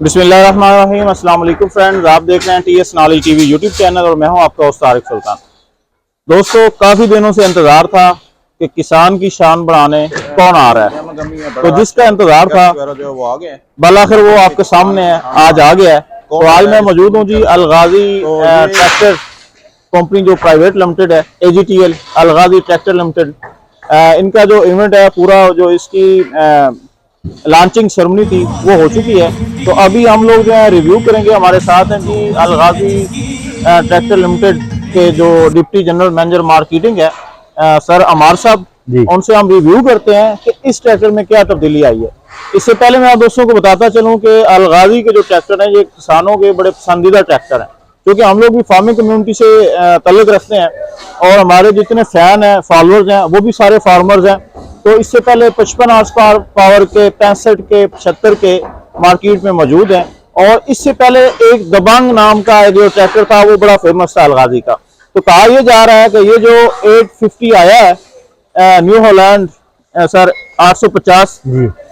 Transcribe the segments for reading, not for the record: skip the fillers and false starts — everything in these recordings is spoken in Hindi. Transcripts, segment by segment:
बिस्मिल्लाहिर्रहमानिर्रहीम। अस्सलाम वालेकुम फ्रेंड्स, आप देख रहे हैं TS knowledge TV YouTube channel और मैं हूं आपका होस्ट तारिक सुल्तान। दोस्तों, काफ़ी दिनों से इंतज़ार था कि किसान की शान बढ़ाने कौन आ रहा है, तो जिसका इंतज़ार था बालाखिर वो आपके सामने है, आज आ गया है। तो आज मैं मौजूद हूँ जी अलगाजी ट्रैक्टर कंपनी जो प्राइवेट लिमिटेड है, AGTL अलगाजी ट्रैक्टर लिमिटेड। इनका जो इवेंट है पूरा, जो इसकी लॉन्चिंग सेरेमनी थी वो हो चुकी है। तो अभी हम लोग जो है रिव्यू करेंगे। हमारे साथ हैं जी अलगाजी ट्रैक्टर लिमिटेड के जो डिप्टी जनरल मैनेजर मार्केटिंग है, सर अमार साहब। उनसे हम रिव्यू करते हैं कि इस ट्रैक्टर में क्या तब्दीली आई है। इससे पहले मैं आप दोस्तों को बताता चलूं कि अलगाजी के जो ट्रैक्टर हैं ये किसानों के बड़े पसंदीदा ट्रैक्टर हैं, क्योंकि हम लोग भी फार्मिंग कम्युनिटी से ताल्लुक रखते हैं और हमारे जितने फैन हैं, फॉलोअर्स हैं, वो भी सारे फार्मर्स हैं। तो इससे पहले 55 हॉर्स पावर के, 65 के, 75 के मार्केट में मौजूद हैं। और इससे पहले एक दबंग नाम का जो ट्रैक्टर था वो बड़ा फेमस था अलगाजी का। तो कहा यह जा रहा है कि ये जो 850 आया है न्यू हॉलैंड सर 850,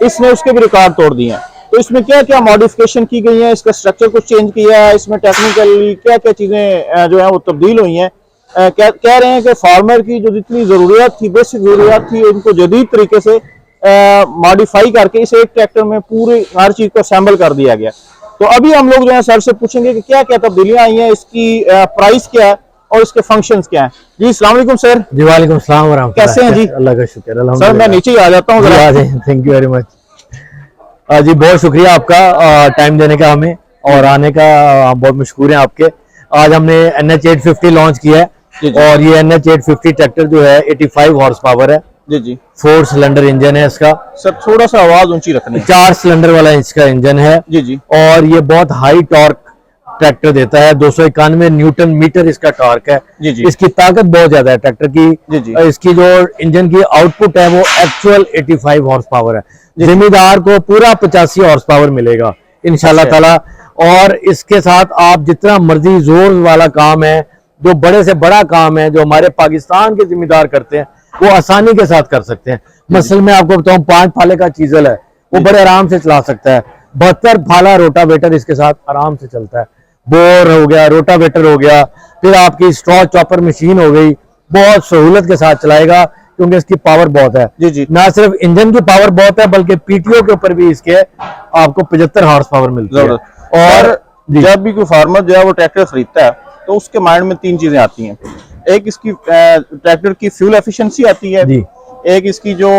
इसने उसके भी रिकॉर्ड तोड़ दिए हैं। तो इसमें क्या क्या मॉडिफिकेशन की गई है, इसका स्ट्रक्चर कुछ चेंज किया है, इसमें टेक्निकली क्या क्या चीजें जो है वो तब्दील हुई हैं। कह रहे हैं कि फार्मर की जो जितनी जरूरियात थी, बेसिक जरूरियात थी, उनको जदीद तरीके से मॉडिफाई करके इस एक ट्रैक्टर में पूरी हर चीज को असेंबल कर दिया गया। तो अभी हम लोग जो है सर से पूछेंगे कि क्या क्या तब्दीलियां आई हैं, इसकी प्राइस क्या है और इसके फंक्शंस क्या हैं। जी अस्सलाम वालेकुम सर। जी वालेकुम सलाम व रहमतुल्लाह। कैसे हैं जी? अल्लाह का शुक्र है। सर मैं नीचे ही आ जाता हूँ। थैंक यू वेरी मच जी, बहुत शुक्रिया आपका टाइम देने का हमें और आने का। बहुत मशहूर हैं आपके। आज हमने NH 850 लॉन्च किया है और ये NH 850 ट्रैक्टर जो है 85 हॉर्स पावर है जी। 4 सिलेंडर इंजन है इसका। सर थोड़ा सा आवाज ऊंची रखनी है। 4 सिलेंडर वाला इसका इंजन है जी। और ये बहुत हाई टॉर्क ट्रैक्टर देता है। 291 न्यूटन मीटर इसका टॉर्क है जी। इसकी ताकत बहुत ज्यादा है ट्रैक्टर की जी। इसकी जो इंजन की आउटपुट है वो एक्चुअल 85 हॉर्स पावर है। जिम्मेदार को पूरा 85 हॉर्स पावर मिलेगा इंशाल्लाह ताला। और इसके साथ आप जितना मर्जी जोर वाला काम है, जो बड़े से बड़ा काम है, जो हमारे पाकिस्तान के जिम्मेदार करते हैं, वो आसानी के साथ कर सकते हैं। मसल में आपको बताऊं, 5 फाले का चीजल है, वो बड़े आराम से चला सकता है। 72 फाला रोटावेटर इसके साथ आराम से चलता है। बोर हो गया, रोटावेटर हो गया, फिर आपकी स्ट्रॉ चॉपर मशीन हो गई, बहुत सहूलत के साथ चलाएगा क्योंकि इसकी पावर बहुत है जी। ना सिर्फ इंजन की पावर बहुत है बल्कि पीटीओ के ऊपर भी इसके आपको 75 हॉर्स पावर मिलती है। और जब भी कोई फार्मर जो है वो ट्रैक्टर खरीदता है तो उसके माइंड में 3 चीजें आती हैं। एक इसकी ट्रैक्टर की फ्यूल एफिशिएंसी आती है जी। एक इसकी जो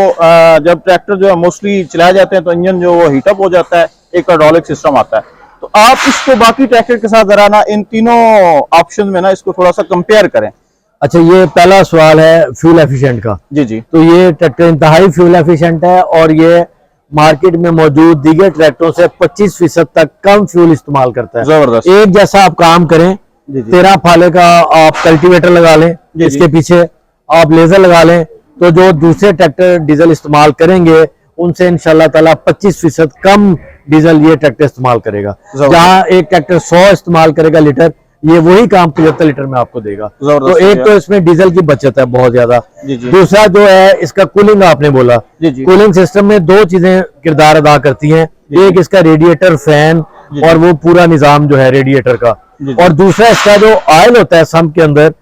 जब ट्रैक्टर जो है मोस्टली चलाए जाते हैं तो इंजन जो वो हीटअप हो जाता है। एक हाइड्रोलिक सिस्टम आता है। तो आप इसको बाकी ट्रैक्टर के साथ जरा ना इन तीनों ऑप्शन में ना इसको थोड़ा सा कंपेयर करें। अच्छा, ये पहला सवाल है फ्यूल एफिशिएंट का जी। तो ये ट्रैक्टर इंतहाई फ्यूल एफिशिएंट है और ये मार्केट में मौजूद दीगर ट्रैक्टरों से 25% तक कम फ्यूल इस्तेमाल करता है। जबरदस्त। एक जैसा आप काम करें, 13 फाले का आप कल्टीवेटर लगा लें, इसके पीछे आप लेजर लगा लें, तो जो दूसरे ट्रैक्टर डीजल इस्तेमाल करेंगे उनसे इंशाल्लाह ताला 25% कम डीजल ये ट्रैक्टर इस्तेमाल करेगा। जहां एक ट्रैक्टर 100 इस्तेमाल करेगा लीटर, ये वही काम 75 लीटर में आपको देगा। तो एक तो इसमें डीजल की बचत है बहुत ज्यादा। दूसरा जो है इसका कूलिंग, आपने बोला कूलिंग सिस्टम में 2 चीजें किरदार अदा करती हैं। एक इसका रेडिएटर फैन और वो पूरा निजाम जो है रेडिएटर का, और दूसरा इसका जो ऑयल होता है सम के अंदर,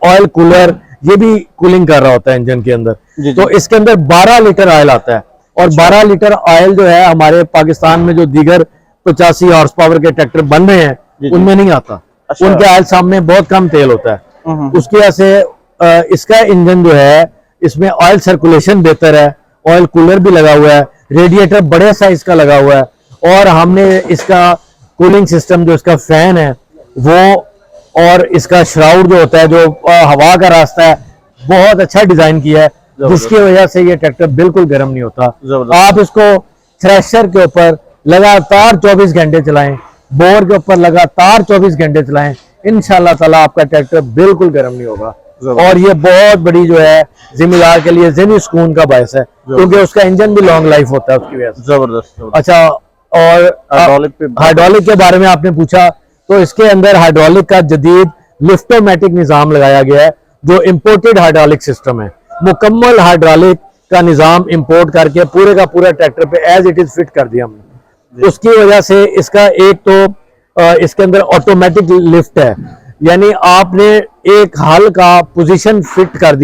ऑयल कूलर, ये भी कूलिंग कर रहा होता है इंजन के अंदर। तो इसके अंदर 12 लीटर ऑयल आता है और 12 लीटर ऑयल जो है हमारे पाकिस्तान में जो दीगर 85 हॉर्स पावर के ट्रैक्टर बन रहे हैं उनमें नहीं आता। उनके ऑयल सामने बहुत कम तेल होता है। उसकी वजह से इसका इंजन जो है इसमें ऑयल सर्कुलेशन बेहतर है, ऑयल कूलर भी लगा हुआ है, रेडिएटर बड़े साइज का लगा हुआ है, और हमने इसका कूलिंग सिस्टम जो इसका फैन है वो और इसका श्राउड जो होता है, जो हवा का रास्ता है, बहुत अच्छा डिजाइन किया है, जिसकी वजह से ये ट्रैक्टर बिल्कुल गर्म नहीं होता। आप इसको थ्रेशर के ऊपर लगातार 24 घंटे चलाएं, बोर के ऊपर लगातार 24 घंटे चलाएं, इंशाल्लाह ताला आपका ट्रैक्टर बिल्कुल गर्म नहीं होगा। और ये बहुत बड़ी जो है जिम्मेदार के लिए ज़हनी सुकून का बायस है, क्योंकि उसका इंजन भी लॉन्ग लाइफ होता है उसकी वजह से। जबरदस्त। अच्छा, और हाइड्रोलिक के बारे में आपने पूछा, तो इसके अंदर हाइड्रोलिक का जदीद लिफ्टोमेटिक निजाम लगाया गया है, जो इम्पोर्टेड हाइड्रोलिक सिस्टम है। मुकम्मल हाइड्रोलिक का निजाम इंपोर्ट करके पूरे का पूरा ट्रैक्टर पे एज इट इज फिट कर दिया हमने। उसकी वजह से इसका एक तो इसके अंदर ऑटोमेटिक लिफ्ट है, यानी आपने एक हल का पोजीशन फिक्स कर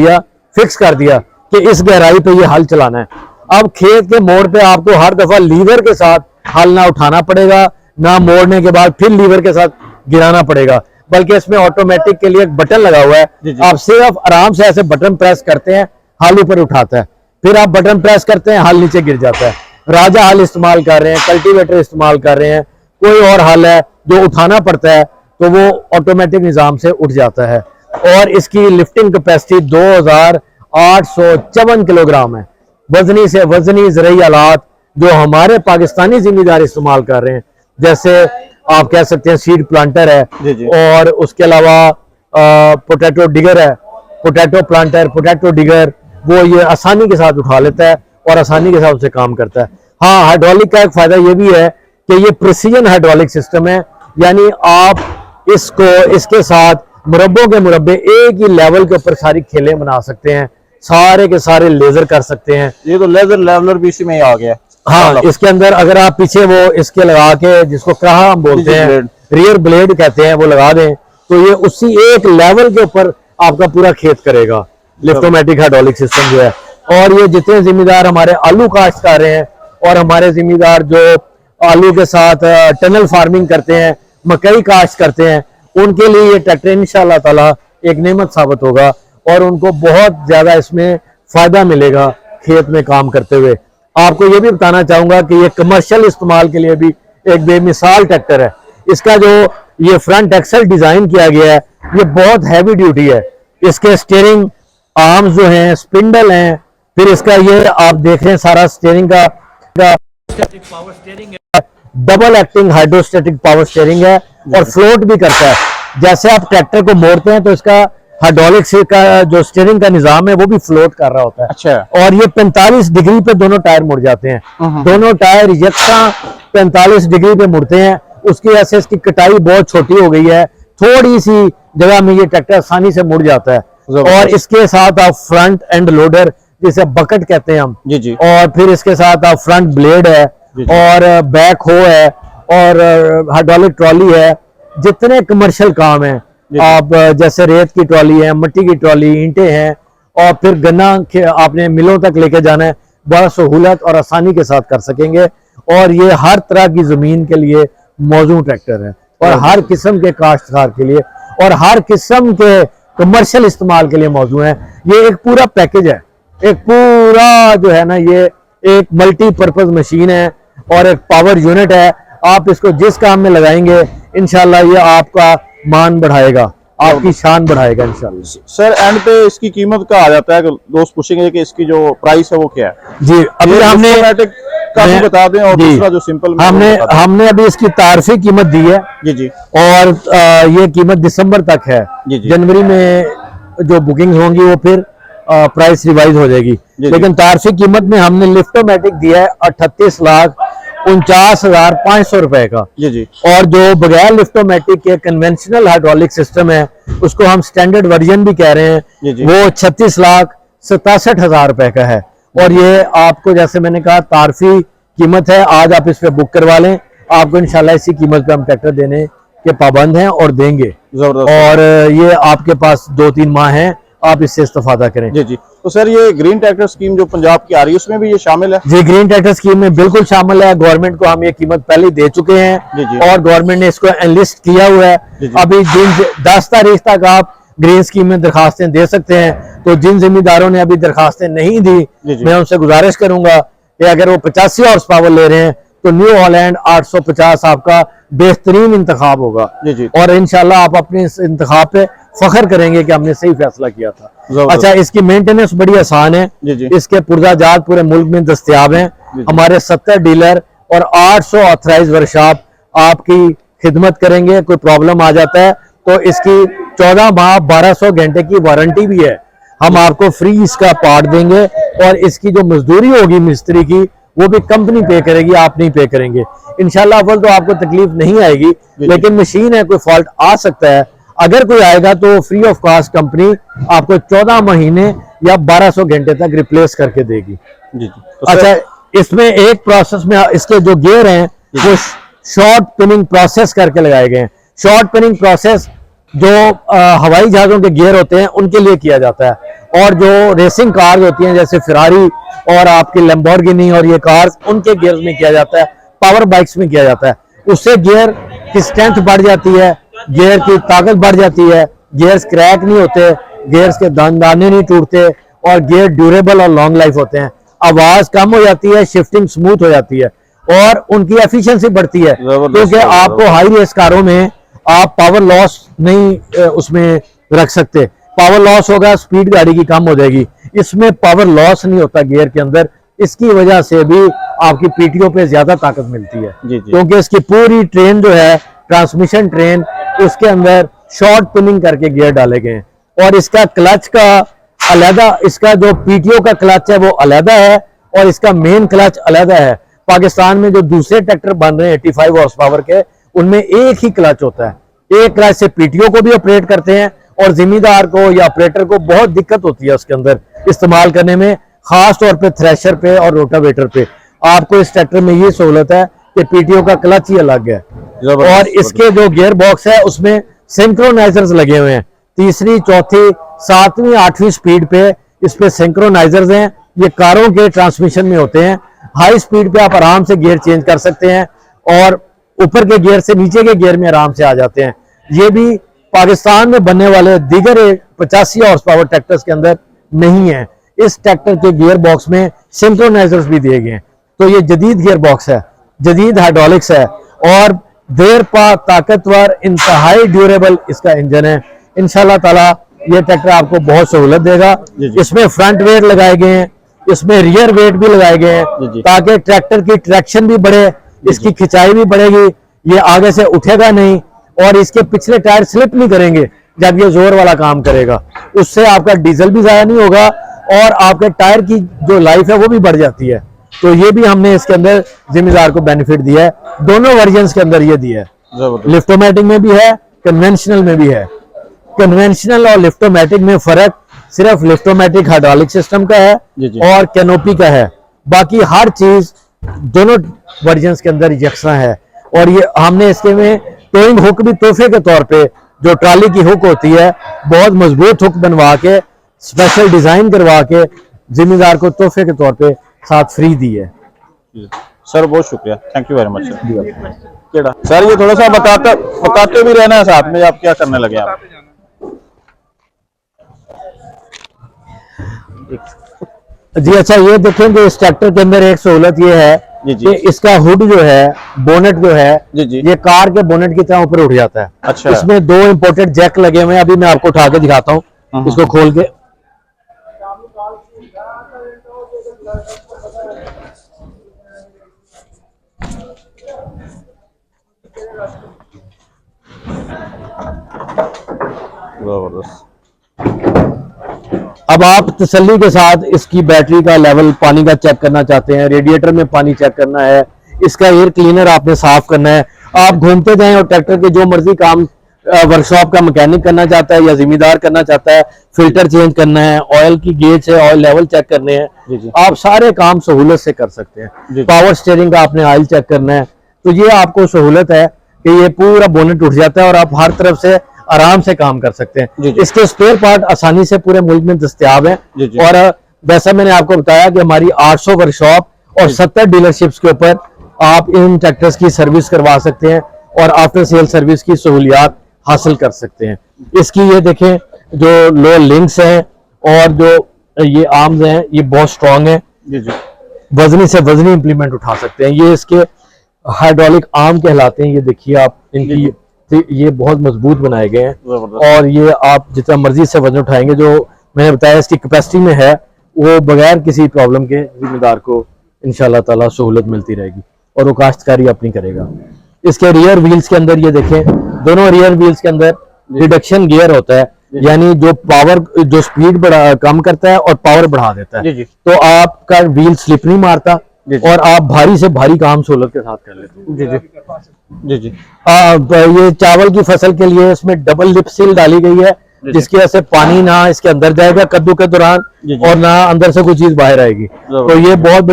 दिया कि इस गहराई पे ये हल चलाना है। अब खेत के मोड़ पे आपको हर दफा लीवर के साथ हल ना उठाना पड़ेगा, ना मोड़ने के बाद फिर लीवर के साथ गिराना पड़ेगा, बल्कि इसमें ऑटोमेटिक के लिए एक बटन लगा हुआ है। आप सिर्फ आराम से ऐसे बटन प्रेस करते हैं, हल ऊपर उठाता है, फिर आप बटन प्रेस करते हैं, हल नीचे गिर जाता है। राजा हल इस्तेमाल कर रहे हैं, कल्टीवेटर इस्तेमाल कर रहे हैं, कोई और हल है जो उठाना पड़ता है, तो वो ऑटोमेटिक निजाम से उठ जाता है। और इसकी लिफ्टिंग कैपेसिटी 2854 किलोग्राम है। वजनी से वजनी ज़रूरी आलात जो हमारे पाकिस्तानी जिम्मेदार इस्तेमाल कर रहे हैं, जैसे आप कह सकते हैं सीड प्लांटर है, और उसके अलावा पोटैटो डिगर है, पोटैटो प्लांटर, पोटैटो डिगर, वो ये आसानी के साथ उठा लेता है और आसानी के साथ उसे काम करता है। हाँ, हाइड्रोलिक का एक फायदा ये भी है कि ये प्रिसीजन हाइड्रोलिक सिस्टम है, यानी आप इसके साथ मुरब्बों के मुरब्बे एक ही लेवल के ऊपर सारी खेलें बना सकते हैं, सारे के सारे लेजर कर सकते हैं। ये तो लेजर लेवलर भी इसी में ही आ गया है। हाँ, इसके अंदर अगर आप पीछे वो इसके लगा के, जिसको क्राहा हम बोलते हैं, रियर ब्लेड कहते हैं, वो लगा दें तो ये उसी एक लेवल के ऊपर आपका पूरा खेत करेगा, लिफ्टोमेटिक हाइड्रोलिक सिस्टम जो है। और ये जितने जिम्मेदार हमारे आलू काश्त कर रहे हैं और हमारे जिम्मेदार जो आलू के साथ टनल फार्मिंग करते हैं, मकई काश्त करते हैं, उनके लिए ये ट्रैक्टर इंशाअल्लाह ताला एक नेमत साबित होगा और उनको बहुत ज्यादा इसमें फायदा मिलेगा खेत में काम करते हुए। आपको ये भी बताना चाहूंगा कि ये कमर्शियल इस्तेमाल के लिए भी एक बेमिसाल ट्रैक्टर है। इसका जो ये फ्रंट एक्सल डिजाइन किया गया है, ये बहुत हैवी ड्यूटी है। इसके स्टीयरिंग आर्म्स जो हैं, स्पिंडल हैं, फिर इसका ये आप देख रहे हैं सारा स्टीयरिंग का पावर स्टीयरिंग है, double acting hydrostatic power steering है और फ्लोट भी करता है। जैसे आप ट्रैक्टर को मोड़ते हैं तो इसका हाइड्रोलिक का जो स्टीयरिंग का निजाम है वो भी फ्लोट कर रहा होता है। अच्छा। और ये 45 डिग्री पे दोनों टायर मुड़ जाते हैं, दोनों टायर यकसा 45 डिग्री पे मुड़ते हैं। उसकी वजह से इसकी कटाई बहुत छोटी हो गई है, थोड़ी सी जगह में ये ट्रैक्टर आसानी से मुड़ जाता है। और इसके साथ आप फ्रंट एंड लोडर, जिसे बकेट कहते हैं हम, जी। और फिर इसके साथ आप फ्रंट ब्लेड है और बैक हो है और हाइड्रोलिक ट्रॉली है। जितने कमर्शियल काम है, आप जैसे रेत की ट्रॉली है, मिट्टी की ट्रॉली, ईंटें हैं, और फिर गन्ना आपने मिलों तक लेके जाना है, बड़ा सहूलत और आसानी के साथ कर सकेंगे। और ये हर तरह की जमीन के लिए मौजूद ट्रैक्टर है और हर किस्म के काश्तकार के लिए और हर किस्म के कमर्शियल इस्तेमाल के लिए मौजूद है। ये एक पूरा पैकेज है, एक पूरा जो है ना, ये एक मल्टीपर्पज मशीन है और एक पावर यूनिट है। आप इसको जिस काम में लगाएंगे इंशाल्लाह ये आपका मान बढ़ाएगा, आपकी शान बढ़ाएगा इंशाल्लाह। सर, एंड पे इसकी कीमत का आ जाता है, दोस्त पूछेंगे कि इसकी जो प्राइस है वो क्या है। जी, अभी हमने काफी बता दें, और दूसरा जो सिंपल हमने अभी इसकी तारफी कीमत दी है। जी। और ये कीमत दिसंबर तक है। जनवरी में जो बुकिंग होंगी वो फिर प्राइस रिवाइज हो जाएगी। लेकिन तारफी कीमत में हमने लिफ्टोमेटिक दिया है 38,49,500 रुपए का। जी। और जो बगैर लिफ्टोमेटिक के कन्वेंशनल हाइड्रोलिक सिस्टम है, उसको हम स्टैंडर्ड वर्जन भी कह रहे हैं, वो 36,67,000 रुपए का है। और ये आपको, जैसे मैंने कहा, तारफी कीमत है। आज आप इस पे बुक करवा लें, आपको इंशाल्लाह इसी कीमत पे हम ट्रैक्टर देने के पाबंद हैं और देंगे। और ये आपके पास 2-3 माह हैं, आप इससे इस्तेफादा करें। जी। तो सर, ये ग्रीन ट्रैक्टर स्कीम जो पंजाब की आ रही है, उसमें भी ये शामिल है? जी, ग्रीन ट्रैक्टर स्कीम में बिल्कुल शामिल है। गवर्नमेंट को हम ये कीमत पहले दे चुके हैं और गवर्नमेंट ने इसको एनलिस्ट किया हुआ है। अभी 10 तारीख तक आप ग्रीन स्कीम में दरखास्तें दे सकते हैं। तो जिन जिम्मेदारों ने अभी दरखास्तें नहीं दी, मैं उनसे गुजारिश करूंगा कि अगर वो 85 हॉर्स पावर ले रहे हैं तो न्यू हॉलैंड 850 आपका बेहतरीन इंतखाब होगा। और इंशाल्लाह आप अपने इस इंतखाब पे फख्र करेंगे कि हमने सही फैसला किया था। अच्छा, इसकी मेंटेनेंस बड़ी आसान है। इसके पुर्जाजात पूरे मुल्क में दस्तयाब हैं। हमारे 70 डीलर और 800 ऑथराइज वर्कशॉप आपकी खिदमत करेंगे। कोई प्रॉब्लम आ जाता है तो इसकी 14 माह 1200 घंटे की वारंटी भी है। हम आपको फ्री इसका पार्ट देंगे और इसकी जो मजदूरी होगी मिस्त्री की, वो भी कंपनी पे करेगी, आप नहीं पे करेंगे इंशाल्लाह। अव्वल तो आपको तकलीफ नहीं आएगी, लेकिन मशीन है, कोई फॉल्ट आ सकता है। अगर कोई आएगा तो फ्री ऑफ कॉस्ट कंपनी आपको 14 महीने या 1200 घंटे तक रिप्लेस करके देगी। जी। अच्छा, इसमें एक प्रोसेस में इसके जो गियर हैं वो शॉर्ट पिनिंग प्रोसेस करके लगाए गए हैं। शॉर्ट पिनिंग प्रोसेस जो हवाई जहाजों के गियर होते हैं उनके लिए किया जाता है, और जो रेसिंग कार्स होती हैं जैसे फिरारी और आपकी लैम्बोर्गिनी और ये कार्स, उनके गियर्स में किया जाता है, पावर बाइक्स में किया जाता है। उससे गियर की स्ट्रेंथ बढ़ जाती है, गियर की ताकत बढ़ जाती है, गियर्स क्रैक नहीं होते, गियर्स के दाने नहीं टूटते, और गियर ड्यूरेबल और लॉन्ग लाइफ होते हैं। आवाज कम हो जाती है, शिफ्टिंग स्मूथ हो जाती है, और उनकी एफिशिएंसी बढ़ती है, क्योंकि आपको हाई रेस कारों में आप पावर लॉस नहीं उसमें रख सकते। पावर लॉस होगा, स्पीड गाड़ी की कम हो जाएगी। इसमें पावर लॉस नहीं होता गियर के अंदर, इसकी वजह से भी आपकी पीटीओ पे ज्यादा ताकत मिलती है, क्योंकि इसकी पूरी ट्रेन जो है, ट्रांसमिशन ट्रेन, उसके अंदर शॉर्ट पिनिंग करके गियर डाले गए हैं। और इसका क्लच का अलग, इसका जो पीटीओ का क्लच है वो अलग है, और इसका मेन क्लच अलग है। पाकिस्तान में जो दूसरे ट्रैक्टर बन रहे हैं 85 हॉर्स पावर के, उनमें एक ही क्लच होता है। एक क्लच से पीटीओ को भी ऑपरेट करते हैं, और जिम्मेदार को या ऑपरेटर को बहुत दिक्कत होती है उसके अंदर इस्तेमाल करने में, खास तौर पे थ्रेशर पे और रोटावेटर पे। आपको इस ट्रैक्टर में ये सहूलत है कि पीटीओ का क्लच ही अलग है, और इसके जो गियर बॉक्स है उसमें सिंक्रोनाइजर्स लगे हुए हैं। तीसरी, चौथी, 7वीं, 8वीं स्पीड पे इस पे सिंक्रोनाइजर्स हैं। ये कारों के ट्रांसमिशन में होते हैं। हाई स्पीड पे आप आराम से गियर चेंज कर सकते हैं, और ऊपर के गियर से नीचे के गियर में आराम से आ जाते हैं। ये भी पाकिस्तान में बनने वाले दीगर 85 हॉर्स पावर ट्रैक्टर्स के अंदर नहीं है। इस ट्रैक्टर के गियर बॉक्स में सिंक्रोनाइजर्स भी दिए गए हैं। तो ये जदीद गियर बॉक्स है, जदीद हाइड्रोलिक्स है, और देर पा ताकतवर, इंतहाई ड्यूरेबल इसका इंजन है। इंशाल्लाह ताला ये ट्रैक्टर आपको बहुत सहूलत देगा। इसमें फ्रंट वेट लगाए गए हैं, इसमें रियर वेट भी लगाए गए हैं, ताकि ट्रैक्टर की ट्रैक्शन भी बढ़े, इसकी खिंचाई भी बढ़ेगी, ये आगे से उठेगा नहीं, और इसके पिछले टायर स्लिप नहीं करेंगे जब ये जोर वाला काम करेगा। उससे आपका डीजल भी ज़ाया नहीं होगा, और आपके टायर की जो लाइफ है वो भी बढ़ जाती है। तो ये भी हमने इसके अंदर जिम्मेदार को बेनिफिट दिया है। दोनों वर्जन्स के अंदर ये दिया है, लिफ्टोमेटिक में भी है, कन्वेंशनल में भी है। कन्वेंशनल और लिफ्टोमेटिक में फर्क सिर्फ लिफ्टोमेटिक हाइड्रोलिक सिस्टम का है और कैनोपी का है। बाकी हर चीज दोनों वर्जन्स के अंदर यकसा है। और ये हमने इसके में टोइंग हुक भी तोहफे के तौर पे, जो ट्रॉली की हुक होती है, बहुत मजबूत हुक बनवा के, स्पेशल डिजाइन करवा के जिम्मेदार को तोहफे के तौर पे साथ फ्री दी है। सर बहुत शुक्रिया, thank you very much sir. Sir ये थोड़ा सा बताते भी रहना है साथ में, आप क्या करने लगे आप? जी अच्छा, ये देखें कि इस ट्रैक्टर के अंदर एक सहूलत ये है कि इसका हुड जो है, बोनेट जो है, ये कार के बोनेट की तरह ऊपर उठ जाता है। अच्छा। इसमें 2 इंपोर्टेड जैक लगे हुए हैं। अभी मैं आपको उठा के दिखाता हूँ, इसको खोल के। अब आप तसल्ली के साथ इसकी बैटरी का लेवल, पानी का चेक करना चाहते हैं, रेडिएटर में पानी चेक करना है, इसका एयर क्लीनर आपने साफ करना है। आप घूमते जाएं और ट्रैक्टर के जो मर्जी काम वर्कशॉप का मैकेनिक करना चाहता है या जिम्मेदार करना चाहता है, फिल्टर चेंज करना है, ऑयल की गेज है, ऑयल लेवल चेक करने हैं, आप सारे काम सहूलत से कर सकते हैं। पावर स्टीयरिंग का आपने ऑयल चेक करना है, तो ये आपको सहूलत है कि ये पूरा बोनेट उठ जाता है और आप हर तरफ से आराम से काम कर सकते हैं। इसके स्पेयर पार्ट आसानी से पूरे मुल्क में दस्तयाब है। और जैसा मैंने आपको बताया कि हमारी 800 वर्कशॉप और 70 डीलरशिप्स के ऊपर आप इन ट्रैक्टर्स की सर्विस करवा सकते हैं और आफ्टर सेल सर्विस की सहूलियात हासिल कर सकते हैं। इसकी ये देखें, जो लो लिंक्स हैं और जो ये आर्म्स हैं, ये बहुत स्ट्रॉन्ग है, वजनी से वजनी इंप्लीमेंट उठा सकते हैं। ये इसके हाइड्रोलिक आर्म कहलाते हैं। ये देखिए आप, इनकी ये बहुत मजबूत बनाए गए हैं और ये आप जितना मर्जी से वजन उठाएंगे, जो मैंने बताया इसकी कैपेसिटी में है, वो बगैर किसी प्रॉब्लम के जिम्मेदार को इंशाल्लाह ताला सहूलत मिलती रहेगी और वो काश्तकारी अपनी करेगा। इसके रियर व्हील्स के अंदर ये देखें, दोनों रियर व्हील्स के अंदर रिडक्शन गियर होता है, यानी जो पावर, जो स्पीड कम करता है और पावर बढ़ा देता है। तो आपका व्हील स्लिप नहीं मारता और आप भारी से भारी काम सहूलत के साथ कर लेते हैं। जी। ये चावल की फसल के लिए इसमें डबल लिप सील डाली गई है, जिसकी वजह से पानी ना इसके अंदर जाएगा कद्दू के दौरान और ना अंदर से कोई चीज बाहर आएगी। तो ये बहुत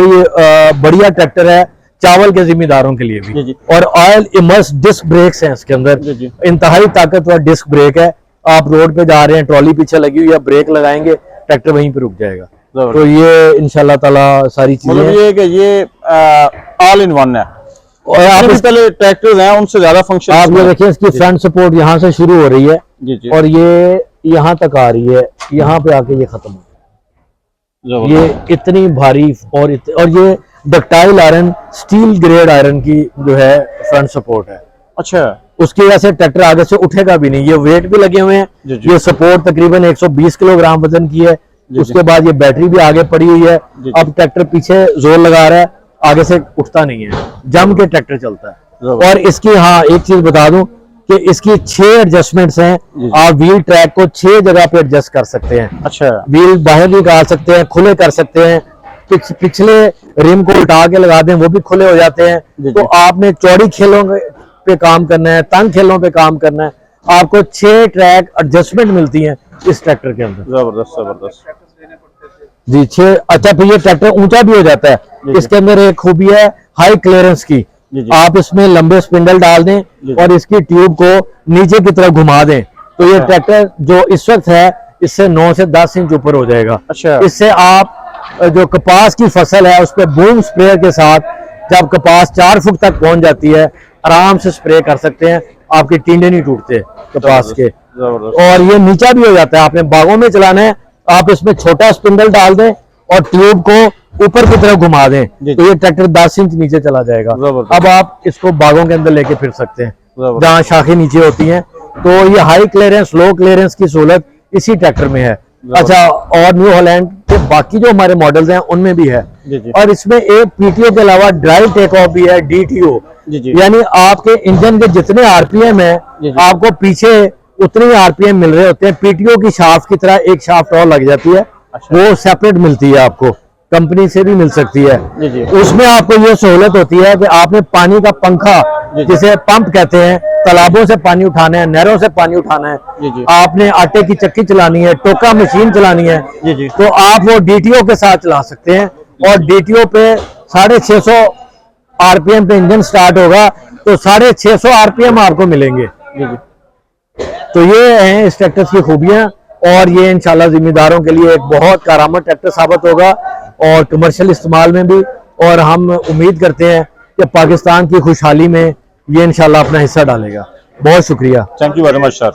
बढ़िया ट्रैक्टर है चावल के जिम्मेदारों के लिए भी। जी। और ऑयल इमर्स डिस्क ब्रेक्स हैं इसके अंदर, जी। इंतहाई ताकतवर डिस्क ब्रेक है। आप रोड पे जा रहे हैं, ट्रॉली पीछे लगी हुई है, ब्रेक लगाएंगे, ट्रैक्टर वहीं पे रुक जाएगा। तो ये इंशाल्लाह ताला सारी चीजें, मतलब ये कि ये ऑल इन वन है। और आप पहले ट्रैक्टर्स हैं उनसे ज्यादा फंक्शन आप ये देखिए, इसकी फ्रंट सपोर्ट यहाँ से शुरू हो रही है जी। और ये यहाँ तक आ रही है, यहाँ पे आके ये खत्म हो, ये इतनी भारी और ये ductile iron, steel grade iron की जो है फ्रंट सपोर्ट है। अच्छा, उसकी वजह से ट्रैक्टर आगे से उठेगा भी नहीं। ये वेट भी लगे हुए हैं, ये सपोर्ट तकरीबन 120 किलोग्राम वजन की है। उसके बाद ये बैटरी भी आगे पड़ी हुई है। अब ट्रैक्टर पीछे जोर लगा रहा है, आगे से उठता नहीं है, जम के ट्रैक्टर चलता है। और इसकी हाँ एक चीज बता दूं कि इसकी 6 एडजस्टमेंट्स हैं। आप व्हील ट्रैक को 6 जगह पे एडजस्ट कर सकते हैं। अच्छा, व्हील बाहर भी निकाल सकते हैं, खुले कर सकते हैं, पिछले रिम को उल्टा के लगा दें, वो भी खुले हो जाते हैं। तो आपने चौड़ी खेलों पे काम करना है, तंग खेलों पे काम करना है, आपको 6 ट्रैक एडजस्टमेंट मिलती हैं इस ट्रैक्टर के अंदर। जबरदस्त जी 6। अच्छा, फिर ये ट्रैक्टर ऊंचा भी हो जाता है। इसके अंदर एक खूबी है हाई क्लियरेंस की। आप इसमें लंबे स्पिंडल डाल दें और इसकी ट्यूब को नीचे की तरफ घुमा दें, तो ये ट्रैक्टर जो इस वक्त है इससे 9 से 10 इंच ऊपर हो जाएगा। अच्छा, इससे आप जो कपास की फसल है उस पर बूम स्प्रेयर के साथ जब कपास 4 फुट तक पहुंच जाती है, आराम से स्प्रे कर सकते हैं, आपके टींडे नहीं टूटते कपास के। और ये नीचा भी हो जाता है। आपने बागों में चलाना है, आप इसमें छोटा स्पिंडल डाल दें और ट्यूब को ऊपर की तरफ घुमा दें, तो ये ट्रैक्टर 10 इंच नीचे चला जाएगा। अब आप इसको बागों के अंदर लेके फिर सकते हैं जहाँ शाखें नीचे होती हैं। तो ये हाई क्लियरेंस, लो क्लियरेंस की सहूलत इसी ट्रैक्टर में है। अच्छा, और न्यू हॉलैंड के बाकी जो हमारे मॉडल्स हैं उनमें भी है। और इसमें एक पीटीओ के अलावा ड्राइव टेक ऑफ भी है, डीटीओ, यानी आपके इंजन के जितने आरपीएम है आपको पीछे उतने आरपीएम मिल रहे होते हैं। पीटीओ की शाफ्ट की तरह एक शाफ्ट और लग जाती है। अच्छा, वो सेपरेट मिलती है, आपको कंपनी से भी मिल सकती है। उसमें आपको ये सहूलत होती है कि आपने पानी का पंखा, जिसे पंप कहते हैं, तालाबों से पानी उठाना है, नहरों से पानी उठाना है, आपने आटे की चक्की चलानी है, टोका मशीन चलानी है, तो आप वो डीटीओ के साथ चला सकते हैं। और डीटीओ पे 650 आरपीएम पे इंजन स्टार्ट होगा, तो 650 आरपीएम आपको मिलेंगे। तो ये हैं इस ट्रैक्टर की खूबियां, और ये इंशाल्लाह जिम्मेदारों के लिए एक बहुत कारआमद ट्रैक्टर साबित होगा और कमर्शियल इस्तेमाल में भी। और हम उम्मीद करते हैं कि पाकिस्तान की खुशहाली में ये इंशाल्लाह अपना हिस्सा डालेगा। बहुत शुक्रिया। Thank you very much sir.